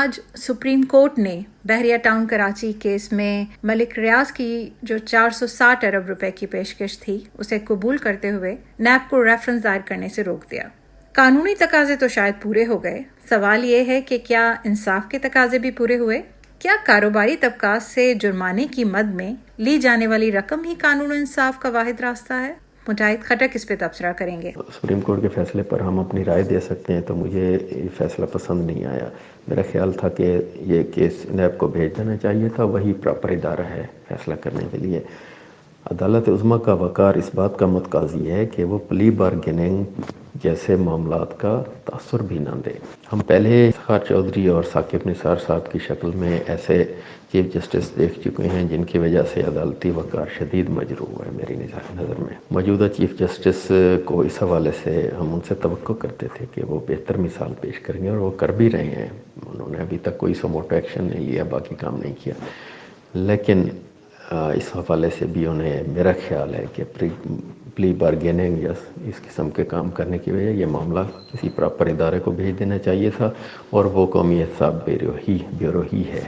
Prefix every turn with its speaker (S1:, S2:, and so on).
S1: آج supreme court نے بحریہ ٹاؤن کراچی کیس میں ملک ریاض کی جو 460 ارب روپے کی پیشکش تھی اسے قبول کرتے ہوئے نیب کو ریفرنس دائر کرنے سے روک دیا۔ قانونی تقاضے تو شاید پورے ہو گئے، سوال یہ ہے کہ کیا انصاف کے تقاضے بھی پورے ہوئے؟ کیا کاروباری طبقات سے جرمانے کی مد میں لی جانے والی رقم ہی قانون و انصاف کا واحد راستہ ہے؟ مجاہد خٹک اس پہ تبصرہ کریں گے۔
S2: سپریم کورٹ کے فیصلے پر ہم اپنی رائے دے سکتے ہیں، تو مجھے یہ فیصلہ پسند نہیں آیا۔ میرا خیال تھا کہ یہ کیس نیب کو بھیج دینا چاہیے تھا، وہی پراپر ادارہ ہے فیصلہ کرنے کے لیے۔ عدالت عظمیٰ کا وقار اس بات کا متقاضی ہے کہ وہ پلی بارگیننگ جیسے معاملات کا تاثر بھی نہ دے۔ ہم پہلے افتخار چودھری اور ثاقب نثار صاحب کی شکل میں ایسے چیف جسٹس دیکھ چکے ہیں جن کی وجہ سے عدالتی وقار شدید مجروح ہے میری نظر میں۔ موجودہ چیف جسٹس کو اس حوالے سے ہم ان سے توقع کرتے تھے کہ وہ بہتر مثال پیش کریں گے، اور وہ کر بھی رہے ہیں۔ انہوں نے ابھی تک کوئی سموٹو ایکشن نہیں لیا، باقی کام نہیں کیا، لیکن اس حوالے سے بھی انہیں میرا خیال ہے کہ پلی بارگیننگ یا اس قسم کے کام کرنے کی وجہ یہ معاملہ کسی پراپر ادارے کو بھیج دینا چاہیے تھا، اور وہ قومی احتساب بیورو ہی ہے۔